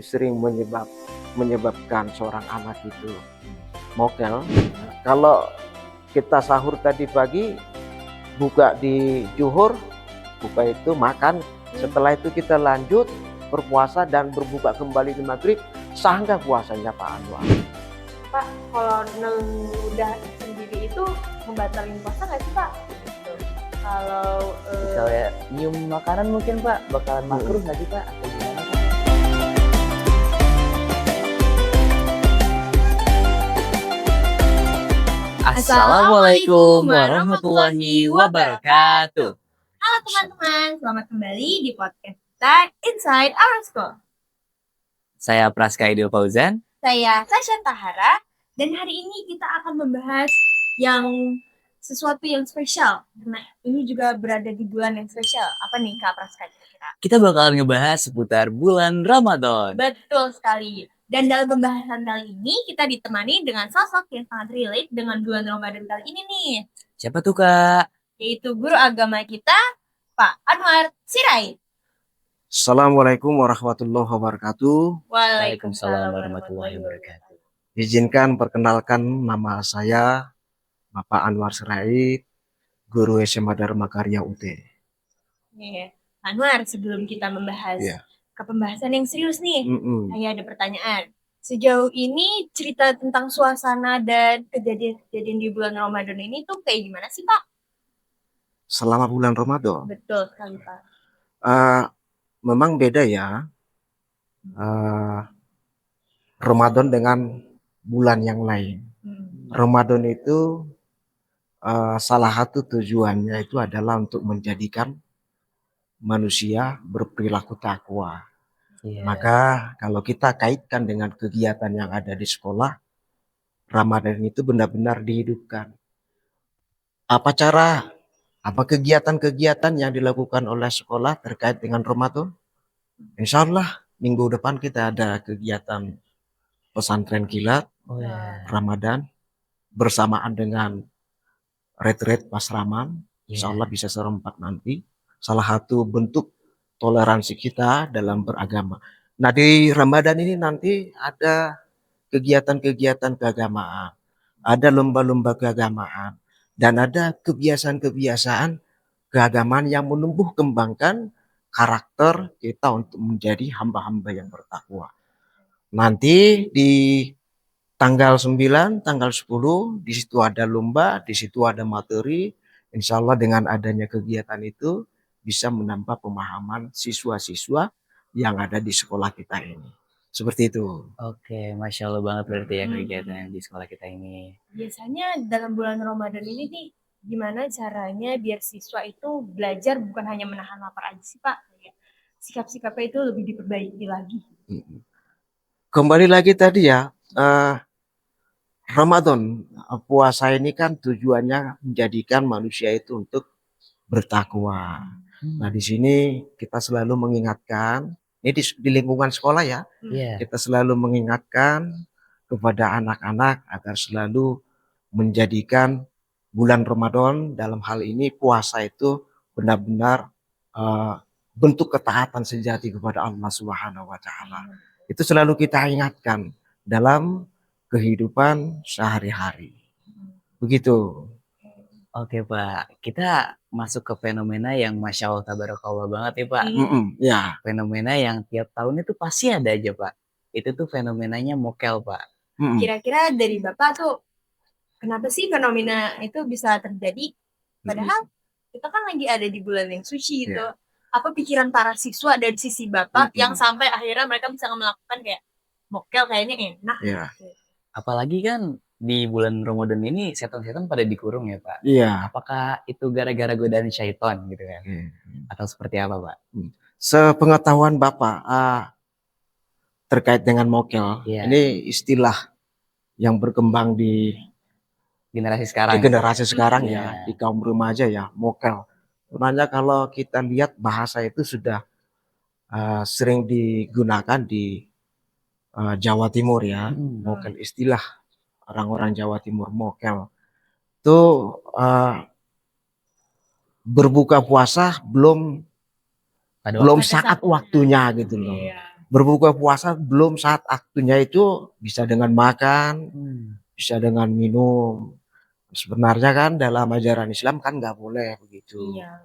sering menyebabkan seorang anak itu mokel. Kalau kita sahur tadi pagi, buka di zuhur, buka itu makan, setelah itu kita lanjut berpuasa dan berbuka kembali di maghrib, sah nggak puasanya Pak Anwar? Pak, kalau ludah sendiri itu membatalkan puasa nggak sih Pak? Kalau misalnya nyium makanan mungkin Pak, bakalan makruh nggak sih Pak? Atau gimana Pak? Assalamualaikum warahmatullahi wabarakatuh. Halo teman-teman, selamat kembali di podcast kita Inside Our School. Saya Praska Idil Fauzan. Saya Sasha Tahara, dan hari ini kita akan membahas sesuatu yang spesial. Karena ini juga berada di bulan yang spesial. Apa nih Kak Praska kira-kira? Kita bakalan ngebahas seputar bulan Ramadan. Betul sekali. Dan dalam pembahasan kali ini kita ditemani dengan sosok yang sangat relate dengan bulan Ramadan kali ini nih. Siapa tuh Kak? Yaitu guru agama kita, Pak Anwar Sirait. Assalamualaikum warahmatullahi wabarakatuh. Waalaikumsalam warahmatullahi wabarakatuh. Izinkan perkenalkan nama saya Bapak Anwar Sirait, guru SMA Dharma Karya UT. Nih, Anwar, sebelum kita membahas ke pembahasan yang serius nih, saya ada pertanyaan. Sejauh ini cerita tentang suasana dan kejadian-kejadian di bulan Ramadan ini tuh kayak gimana sih Pak? Selama bulan Ramadan? Betul sekali Pak. Memang beda ya Ramadan dengan bulan yang lain. Ramadan itu salah satu tujuannya itu adalah untuk menjadikan manusia berperilaku takwa. Maka kalau kita kaitkan dengan kegiatan yang ada di sekolah, Ramadan itu benar-benar dihidupkan. Apa kegiatan-kegiatan yang dilakukan oleh sekolah terkait dengan Ramadan? Insya Allah minggu depan kita ada kegiatan pesantren kilat Ramadan bersamaan dengan retreat Pasraman. Insya Allah bisa serempak nanti. Salah satu bentuk toleransi kita dalam beragama. Nah di Ramadan ini nanti ada kegiatan-kegiatan keagamaan, ada lomba-lomba keagamaan, dan ada kebiasaan-kebiasaan keagamaan yang menumbuh kembangkan karakter kita untuk menjadi hamba-hamba yang bertakwa. Nanti di tanggal 9, tanggal 10, di situ ada lomba, di situ ada materi. Insya Allah dengan adanya kegiatan itu bisa menambah pemahaman siswa-siswa yang ada di sekolah kita ini. Seperti itu. Oke, Masya Allah banget berarti ya kegiatan di sekolah kita ini. Biasanya dalam bulan Ramadan ini nih, gimana caranya biar siswa itu belajar bukan hanya menahan lapar aja sih Pak? Sikap-sikapnya itu lebih diperbaiki lagi. Kembali lagi tadi ya, Ramadan, puasa ini kan tujuannya menjadikan manusia itu untuk bertakwa. Nah di sini kita selalu mengingatkan, ini di lingkungan sekolah ya, kita selalu mengingatkan kepada anak-anak agar selalu menjadikan bulan Ramadan dalam hal ini puasa itu benar-benar bentuk ketaatan sejati kepada Allah Subhanahu wa Ta'ala. Itu selalu kita ingatkan dalam kehidupan sehari-hari. Begitu. Oke Pak, kita masuk ke fenomena yang Masya Allah tabarakallah banget ya Pak. Fenomena yang tiap tahun itu pasti ada aja Pak. Itu tuh fenomenanya mokel Pak. Kira-kira dari Bapak tuh, kenapa sih fenomena itu bisa terjadi? Padahal kita kan lagi ada di bulan yang suci gitu. Apa pikiran para siswa dari sisi Bapak yang sampai akhirnya mereka bisa melakukan kayak mokel kayaknya enak. Apalagi kan di bulan Ramadan ini setan-setan pada dikurung ya Pak. Apakah itu gara-gara godaan syaitan gitu kan? Atau seperti apa Pak? Sepengetahuan Bapak terkait dengan mokel, ini istilah yang berkembang di generasi sekarang. Di generasi sekarang ya, di kaum remaja ya, mokel. Sebenarnya kalau kita lihat bahasa itu sudah sering digunakan di Jawa Timur ya, mokel, istilah orang-orang Jawa Timur mokel. Itu berbuka puasa belum saat waktunya gitu loh. Berbuka puasa belum saat aktunya itu bisa dengan makan, bisa dengan minum. Sebenarnya kan dalam ajaran Islam kan nggak boleh begitu. Iya.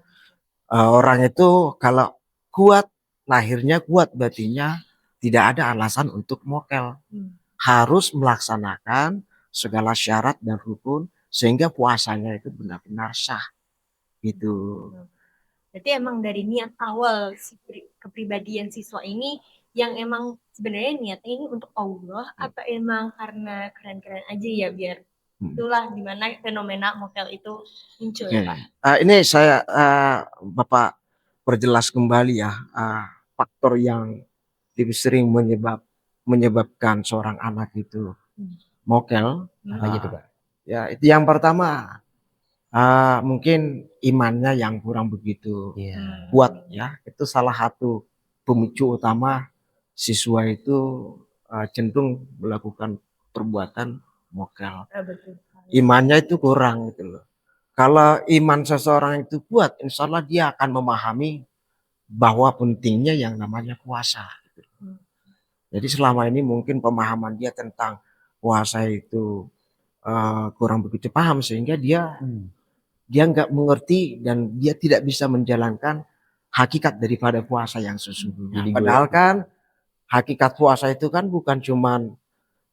Orang itu kalau kuat, lahirnya kuat, batinnya tidak ada alasan untuk mokel. Harus melaksanakan segala syarat dan rukun sehingga puasanya itu benar-benar sah. Gitu. Berarti emang dari niat awal kepribadian siswa ini yang emang sebenarnya niatnya ini untuk Allah apa emang karena keren-keren aja ya biar itulah dimana fenomena mokel itu muncul ya Pak. Ini saya Bapak perjelas kembali ya faktor yang lebih sering menyebabkan seorang anak itu mokel. Apa gitu Pak? Ya itu yang pertama mungkin imannya yang kurang begitu kuat ya. Itu salah satu pemicu utama siswa itu cenderung melakukan perbuatan mokel. Betul. Imannya itu kurang gitu loh. Kalau iman seseorang itu kuat, insya Allah dia akan memahami bahwa pentingnya yang namanya puasa. Jadi selama ini mungkin pemahaman dia tentang puasa itu kurang begitu paham sehingga dia nggak mengerti dan dia tidak bisa menjalankan hakikat daripada puasa yang sesungguhnya. Padahal kan hakikat puasa itu kan bukan cuman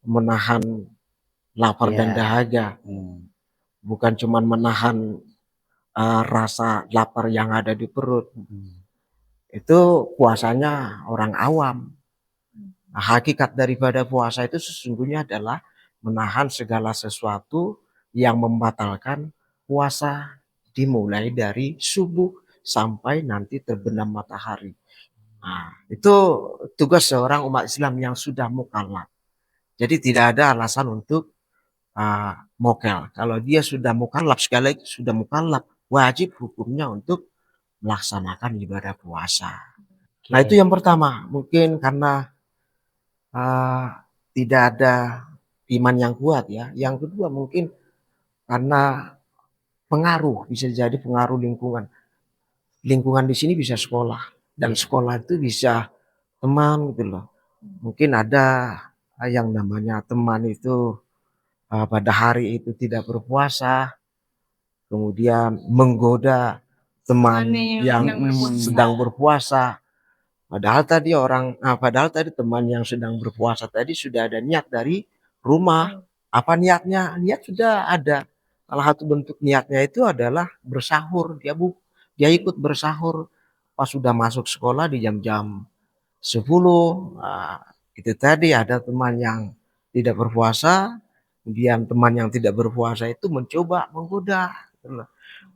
menahan lapar dan dahaga, bukan cuman menahan rasa lapar yang ada di perut. Itu puasanya orang awam. Nah, hakikat daripada puasa itu sesungguhnya adalah menahan segala sesuatu yang membatalkan puasa dimulai dari subuh sampai nanti terbenam matahari. Nah, itu tugas seorang umat Islam yang sudah mukallaf. Jadi tidak ada alasan untuk mokel. Kalau dia sudah mukallaf, sekali lagi sudah mukallaf, wajib hukumnya untuk melaksanakan ibadah puasa. Nah itu yang pertama, mungkin karena tidak ada iman yang kuat ya. Yang kedua mungkin karena pengaruh, bisa jadi pengaruh lingkungan. Lingkungan di sini bisa sekolah dan sekolah itu bisa teman gitu loh. Mungkin ada yang namanya teman itu pada hari itu tidak berpuasa, kemudian menggoda teman yang sedang berpuasa. Padahal tadi teman yang sedang berpuasa tadi sudah ada niat dari rumah. Apa niatnya? Niat sudah ada. Salah satu bentuk niatnya itu adalah bersahur. Dia ikut bersahur pas sudah masuk sekolah di jam-jam 10. Itu tadi ada teman yang tidak berpuasa, kemudian teman yang tidak berpuasa itu mencoba menggoda.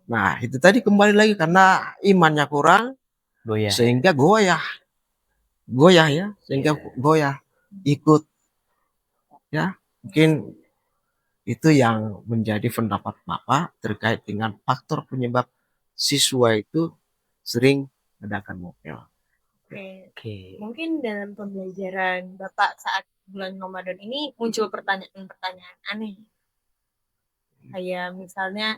Nah, itu tadi kembali lagi karena imannya kurang, sehingga goyah ya, sehingga goyah ikut ya. Mungkin itu yang menjadi pendapat Bapak terkait dengan faktor penyebab siswa itu sering mengadakan mokel. Oke. Mungkin dalam pembelajaran Bapak saat bulan Ramadan ini muncul pertanyaan-pertanyaan aneh. Kayak misalnya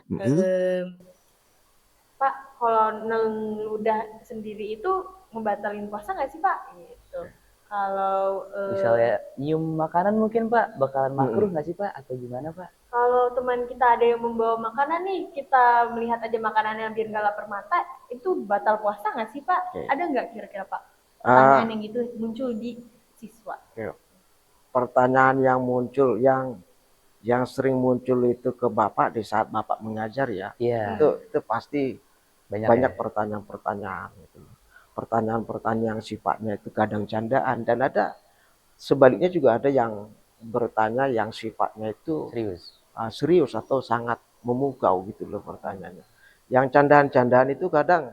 Pak, kalau neludah sendiri itu ngebatalin puasa nggak sih Pak? Gitu. Kalau misalnya nyium makanan mungkin Pak, bakalan makruh nggak sih Pak? Atau gimana Pak? Kalau teman kita ada yang membawa makanan nih, kita melihat aja makanannya biar nggak lapar mata, itu batal puasa nggak sih Pak? Ada nggak kira-kira Pak? Pertanyaan yang gitu muncul di siswa. Pertanyaan yang muncul, yang sering muncul itu ke Bapak di saat Bapak mengajar ya. Itu pasti banyak pertanyaan-pertanyaan gitu. Pertanyaan-pertanyaan yang sifatnya itu kadang candaan dan ada sebaliknya juga ada yang bertanya yang sifatnya itu serius atau sangat memukau gitu loh pertanyaannya. Yang candaan-candaan itu kadang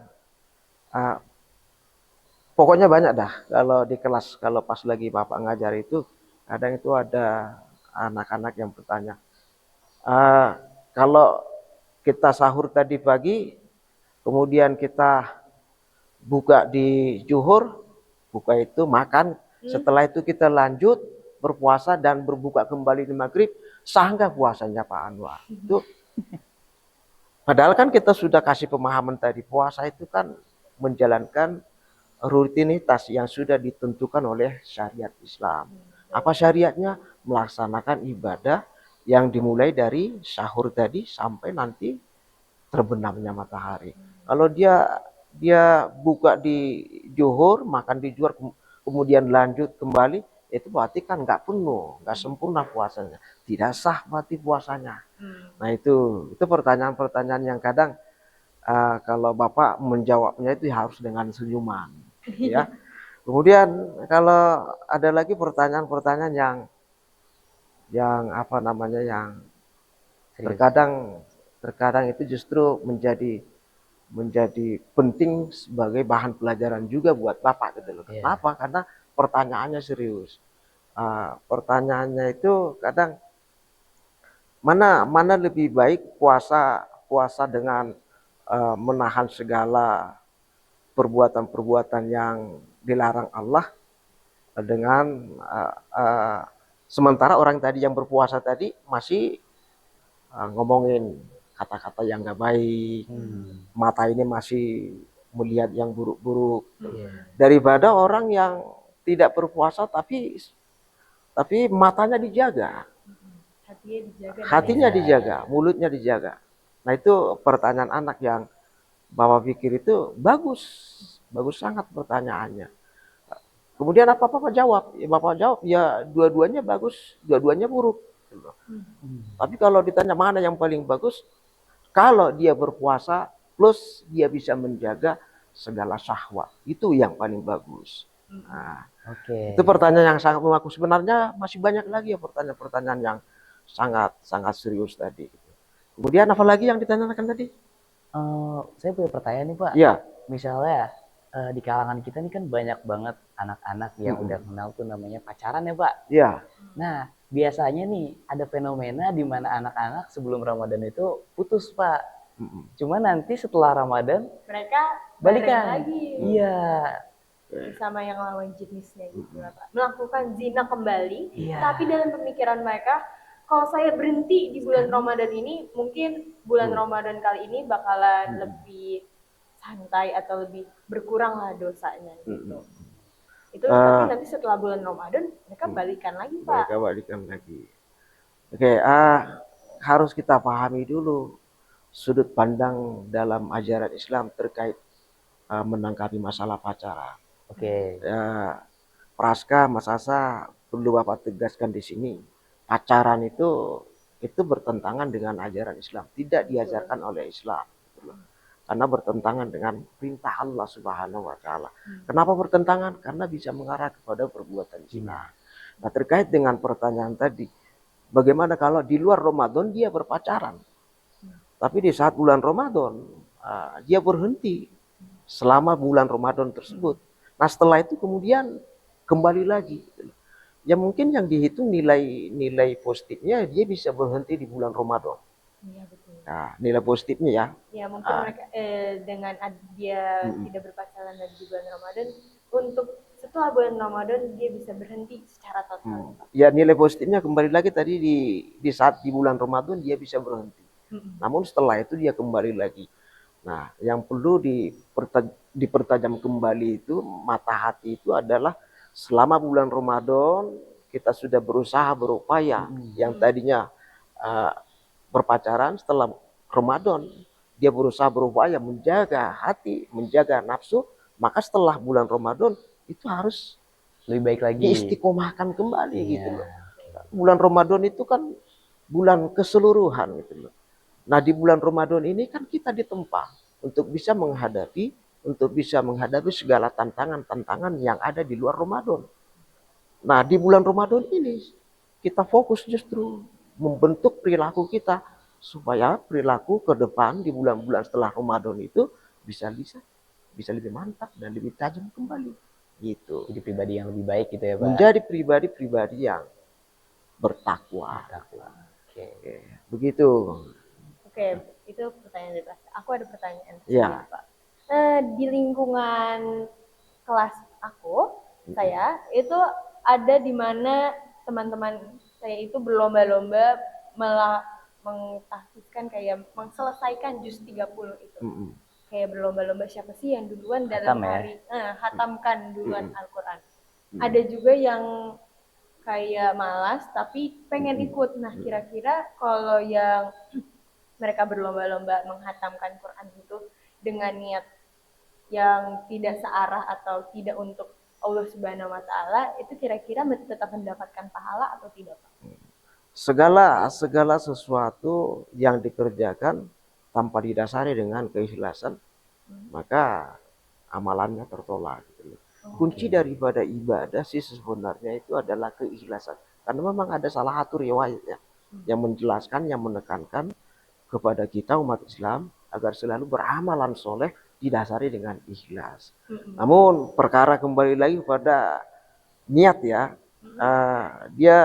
pokoknya banyak dah kalau di kelas, kalau pas lagi Bapak ngajar itu kadang itu ada anak-anak yang bertanya kalau kita sahur tadi pagi kemudian kita buka di zuhur, buka itu makan, setelah itu kita lanjut berpuasa dan berbuka kembali di maghrib, sah nggak puasanya Pak Anwar? Itu padahal kan kita sudah kasih pemahaman tadi, puasa itu kan menjalankan rutinitas yang sudah ditentukan oleh syariat Islam. Apa syariatnya? Melaksanakan ibadah yang dimulai dari sahur tadi sampai nanti terbenamnya matahari. Kalau dia buka di zuhur, makan di zuhur, kemudian lanjut kembali, itu berarti kan nggak penuh, nggak sempurna puasanya, tidak sah berarti puasanya. Nah itu pertanyaan-pertanyaan yang kadang kalau Bapak menjawabnya itu harus dengan senyuman, ya. Kemudian kalau ada lagi pertanyaan-pertanyaan yang apa namanya yang terkadang itu justru menjadi penting sebagai bahan pelajaran juga buat Bapak gitu loh. Kenapa? Karena pertanyaannya serius. Pertanyaannya itu kadang mana lebih baik puasa dengan menahan segala perbuatan-perbuatan yang dilarang Allah dengan sementara orang tadi yang berpuasa tadi masih ngomongin kata-kata yang nggak baik, mata ini masih melihat yang buruk-buruk, daripada orang yang tidak berpuasa tapi matanya dijaga, hatinya dijaga, mulutnya dijaga. Nah itu pertanyaan anak yang Bapak pikir itu bagus sangat pertanyaannya. Kemudian apa Bapak jawab? Ya, Bapak jawab ya dua-duanya bagus, dua-duanya buruk. Tapi kalau ditanya mana yang paling bagus, kalau dia berpuasa plus dia bisa menjaga segala syahwat, itu yang paling bagus. Nah, itu pertanyaan yang sangat memaku. Sebenarnya masih banyak lagi ya pertanyaan-pertanyaan yang sangat serius tadi. Kemudian apa lagi yang ditanyakan tadi? Saya punya pertanyaan nih Pak. Ya. Misalnya di kalangan kita ini kan banyak banget anak-anak yang udah kenal tuh namanya pacaran ya Pak. Iya. Nah biasanya nih ada fenomena di mana anak-anak sebelum Ramadan itu putus Pak. Cuma nanti setelah Ramadan mereka balikan lagi. Iya. Sama yang lawan jenisnya gitu Pak. Melakukan zina kembali. Tapi dalam pemikiran mereka, kalau saya berhenti di bulan Ramadan ini, mungkin bulan Ramadan kali ini bakalan lebih santai atau lebih berkurang lah dosanya gitu. Itu tapi nanti setelah bulan Ramadan mereka balikan lagi Pak. Mereka balikan lagi. Oke, harus kita pahami dulu sudut pandang dalam ajaran Islam terkait menangkapi masalah pacaran. Praska, Mas Asa, perlu Bapak tegaskan di sini, pacaran itu bertentangan dengan ajaran Islam, tidak diajarkan oleh Islam. Karena bertentangan dengan perintah Allah Subhanahu wa Ta'ala. Kenapa bertentangan? Karena bisa mengarah kepada perbuatan zina. Nah, terkait dengan pertanyaan tadi, bagaimana kalau di luar Ramadan dia berpacaran, tapi di saat bulan Ramadan dia berhenti selama bulan Ramadan tersebut. Nah, setelah itu kemudian kembali lagi. Ya mungkin yang dihitung nilai positifnya dia bisa berhenti di bulan Ramadan. Iya betul. Nah, nilai positifnya ya. Ya mungkin mereka dengan dia tidak berpacaran lagi di bulan Ramadan, untuk setelah bulan Ramadan dia bisa berhenti secara total. Ya nilai positifnya kembali lagi tadi di saat di bulan Ramadan dia bisa berhenti. Namun setelah itu dia kembali lagi. Nah, yang perlu dipertajam kembali itu mata hati itu adalah selama bulan Ramadan kita sudah berusaha berupaya yang tadinya berpacaran, setelah Ramadan dia berusaha berupaya menjaga hati, menjaga nafsu, maka setelah bulan Ramadan itu harus lebih baik lagi, diistiqomahkan kembali gitu loh. Bulan Ramadan itu kan bulan keseluruhan gitu loh. Nah, di bulan Ramadan ini kan kita ditempa untuk bisa menghadapi segala tantangan-tantangan yang ada di luar Ramadan. Nah, di bulan Ramadan ini kita fokus justru membentuk perilaku kita supaya perilaku ke depan di bulan-bulan setelah Ramadan itu bisa lebih mantap dan lebih tajam kembali gitu. Jadi pribadi yang lebih baik gitu ya Pak. Menjadi pribadi yang bertakwa. Oke. Begitu. Oke, itu pertanyaan dari Pak. Aku ada pertanyaan ya. Pak. Di lingkungan kelas saya itu ada di mana teman-teman saya itu berlomba-lomba mentahfizkan kayak selesaikan juz 30 itu. kayak berlomba-lomba siapa sih yang duluan dalam hari hatamkan duluan Al-Quran. Ada juga yang kayak malas tapi pengen ikut. Nah, kira-kira kalau yang mereka berlomba-lomba menghatamkan Quran itu dengan niat yang tidak searah atau tidak untuk Allah Subhanahu wa taala, itu kira-kira tetap mendapatkan pahala atau tidak, Pak? Segala sesuatu yang dikerjakan tanpa didasari dengan keikhlasan, maka amalannya tertolak gitu. Kunci daripada ibadah sih sebenarnya itu adalah keikhlasan. Karena memang ada salah satu riwayat ya, yang menjelaskan, yang menekankan kepada kita umat Islam agar selalu beramalan soleh didasari dengan ikhlas. Namun perkara kembali lagi pada niat ya, dia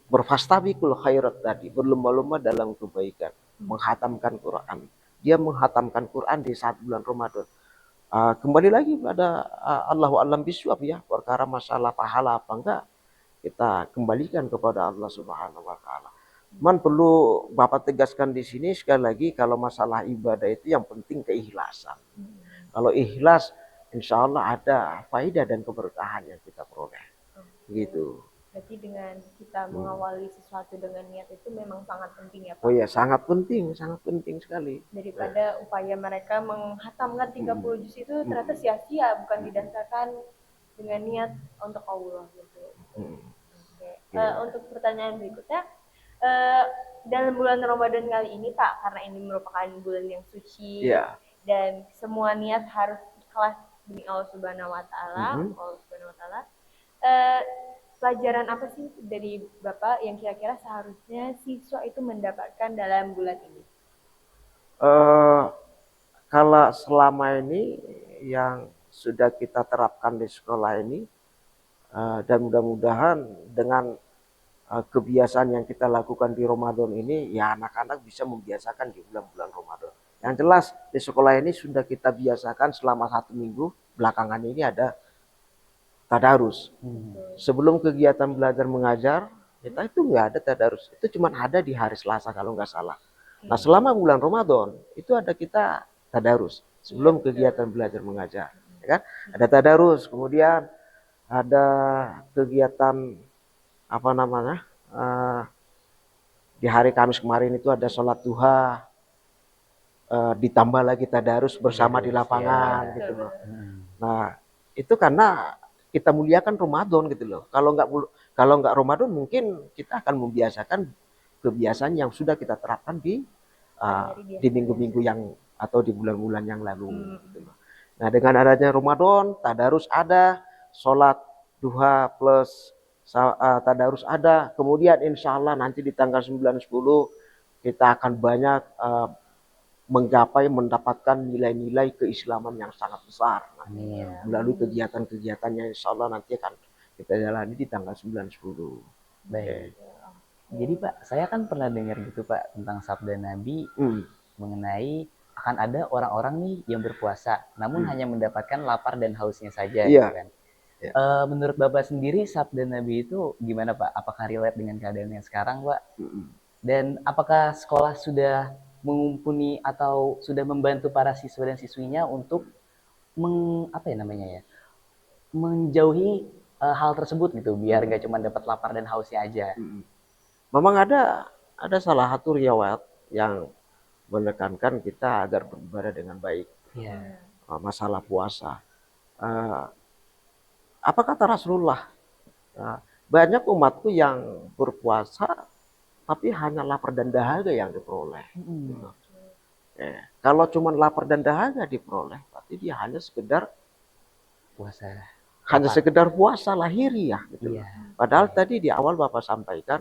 berfastabiqul khairat tadi, berlomba-lomba dalam kebaikan, menghatamkan Quran. Dia menghatamkan Quran di saat bulan Ramadan. Kembali lagi pada Allahu a'lam bishawab ya, perkara masalah pahala apa enggak kita kembalikan kepada Allah Subhanahu wa taala. Perlu Bapak tegaskan di sini sekali lagi, kalau masalah ibadah itu yang penting keikhlasan. Kalau ikhlas, insya Allah ada faedah dan keberkahan yang kita peroleh. Gitu. Berarti dengan kita mengawali sesuatu dengan niat itu memang sangat penting ya Pak? Oh ya, sangat penting sekali. Daripada upaya mereka menghatamkan 30 juz itu ternyata sia-sia, bukan didasarkan dengan niat untuk Allah gitu. Untuk pertanyaan berikutnya, dalam bulan Ramadan kali ini Pak, karena ini merupakan bulan yang suci dan semua niat harus ikhlas demi Allah Subhanahu wa taala, pelajaran apa sih dari Bapak yang kira-kira seharusnya siswa itu mendapatkan dalam bulan ini? Kalau selama ini yang sudah kita terapkan di sekolah ini, dan mudah-mudahan dengan kebiasaan yang kita lakukan di Ramadan ini, ya anak-anak bisa membiasakan di bulan-bulan Ramadan. Yang jelas di sekolah ini sudah kita biasakan selama 1 minggu belakangan ini ada tadarus. Sebelum kegiatan belajar mengajar, kita itu nggak ada tadarus. Itu cuma ada di hari Selasa kalau nggak salah. Nah selama bulan Ramadan itu ada kita tadarus sebelum kegiatan belajar mengajar. Ya kan? Ada tadarus, kemudian ada kegiatan di hari Kamis kemarin itu ada sholat duha, ditambah lagi tadarus bersama di lapangan gitu loh. Nah itu karena kita muliakan Ramadan gitu loh. Kalau nggak Ramadan mungkin kita akan membiasakan kebiasaan yang sudah kita terapkan di minggu-minggu yang atau di bulan-bulan yang lalu. Gitu loh. Nah dengan adanya Ramadan, tadarus ada, sholat duha plus tadarus ada. Kemudian insya Allah nanti di tanggal 9-10 kita akan banyak mendapatkan nilai-nilai keislaman yang sangat besar. Melalui kegiatan-kegiatannya insya Allah nanti akan kita jalani di tanggal 9-10. Baik. Jadi Pak, saya kan pernah dengar gitu Pak tentang sabda Nabi mengenai akan ada orang-orang nih yang berpuasa, namun hanya mendapatkan lapar dan hausnya saja. Gitu kan. Menurut Bapak sendiri sabda Nabi itu gimana Pak? Apakah relate dengan keadaan yang sekarang Pak? Dan apakah sekolah sudah mengumpuni atau sudah membantu para siswa dan siswinya untuk menjauhi hal tersebut gitu, biar gak cuma dapat lapar dan hausnya aja. Memang ada salah satu riwayat yang menekankan kita agar beribadah dengan baik. Masalah puasa. Apa kata Rasulullah? Banyak umatku yang berpuasa tapi hanya lapar dan dahaga yang diperoleh. Kalau cuma lapar dan dahaga diperoleh, berarti dia hanya sekedar puasa. Hanya sekedar puasa lahiriah. Gitu. Padahal tadi di awal Bapak sampaikan,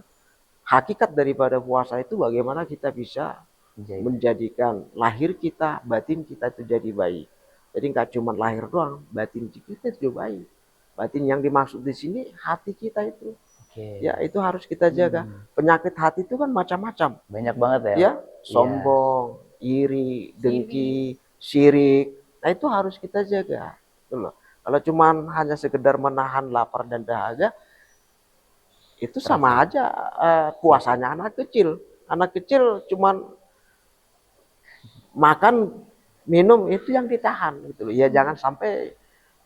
hakikat daripada puasa itu bagaimana kita bisa menjadikan lahir kita, batin kita itu jadi baik. Jadi nggak cuma lahir doang, batin kita juga baik. Batin yang dimaksud di sini hati kita itu. Ya itu harus kita jaga. Penyakit hati itu kan macam-macam. Banyak banget ya. Ya, sombong, iri, dengki, syirik. Nah itu harus kita jaga. Gitu loh. Kalau cuman hanya sekedar menahan lapar dan dahaga, itu sama aja puasanya anak kecil. Anak kecil cuman makan, minum itu yang ditahan gitu loh. Ya jangan sampai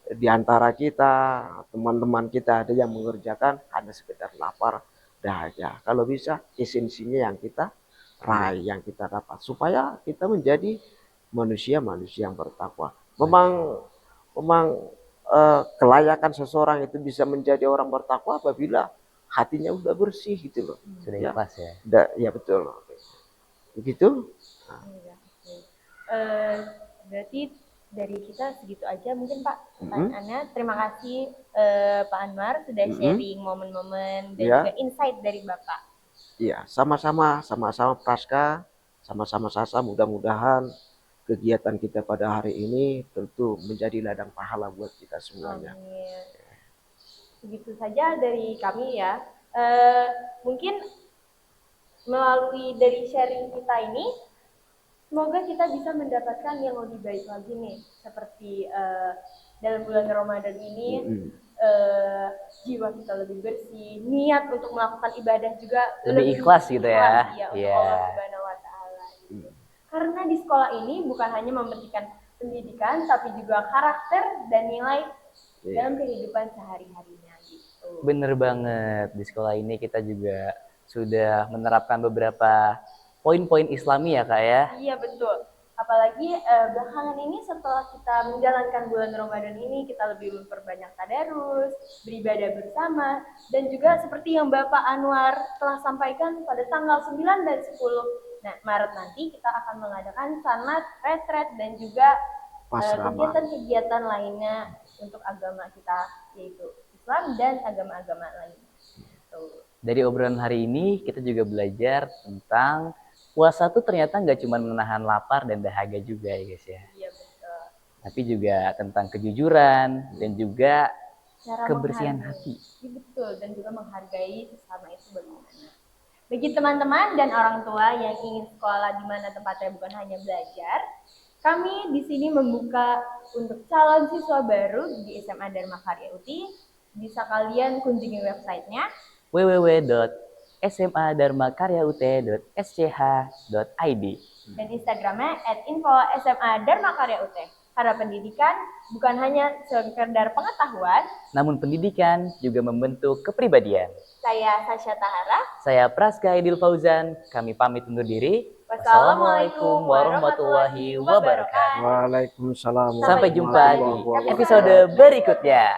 di antara kita, teman-teman kita ada yang mengerjakan hanya sekedar lapar dahaga. Kalau bisa esensinya yang kita raih, yang kita dapat supaya kita menjadi manusia-manusia yang bertakwa. Memang kelayakan seseorang itu bisa menjadi orang bertakwa apabila hatinya udah bersih gitu loh. Sudah Ya. ikhlas ya. Ya betul. Begitu. Iya, oke. Berarti dari kita segitu aja mungkin Pak pertanyaannya. Terima kasih Pak Anwar sudah sharing momen-momen dan Iya. juga insight dari Bapak. Iya, sama-sama Praska, sama-sama Sasa, mudah-mudahan kegiatan kita pada hari ini tentu menjadi ladang pahala buat kita semuanya. Amin. Begitu saja dari kami ya. Mungkin melalui dari sharing kita ini, semoga kita bisa mendapatkan yang lebih baik lagi nih. Seperti dalam bulan Ramadan ini, jiwa kita lebih bersih, niat untuk melakukan ibadah juga Lebih ikhlas gitu ya. Iya, untuk Iya. Allah Subhanahu wa Ta'ala. Gitu. Karena di sekolah ini bukan hanya mementingkan pendidikan, tapi juga karakter dan nilai dalam kehidupan sehari-harinya gitu. Bener banget, di sekolah ini kita juga sudah menerapkan beberapa poin-poin Islami ya Kak ya. Iya betul. Apalagi belakangan ini setelah kita menjalankan bulan Ramadan ini, kita lebih memperbanyak tadarus, beribadah bersama, dan juga seperti yang Bapak Anwar telah sampaikan pada tanggal 9 dan 10 Maret nanti kita akan mengadakan sanat, retret, dan juga kegiatan-kegiatan lainnya untuk agama kita, yaitu Islam dan agama-agama lainnya. Dari obrolan hari ini kita juga belajar tentang puasa tuh ternyata nggak cuma menahan lapar dan dahaga juga ya guys ya. Iya betul. Tapi juga tentang kejujuran dan juga cara kebersihan menghargai. hati. Iya betul, dan juga menghargai sesama itu bagaimana. Bagi teman-teman dan orang tua yang ingin sekolah di mana tempatnya bukan hanya belajar, kami di sini membuka untuk calon siswa baru di SMA Dharma Karya UTI. Bisa kalian kunjungi websitenya www.smadharmakaryaut.sch.id dan Instagramnya @info_SMA_dharmakaryaut. Karena pendidikan bukan hanya sekedar pengetahuan, namun pendidikan juga membentuk kepribadian. Saya Sasha Tahara. Saya Praska Aidil Fauzan. Kami pamit undur diri. Wassalamualaikum warahmatullahi wabarakatuh. Waalaikumsalam. Sampai jumpa di episode berikutnya.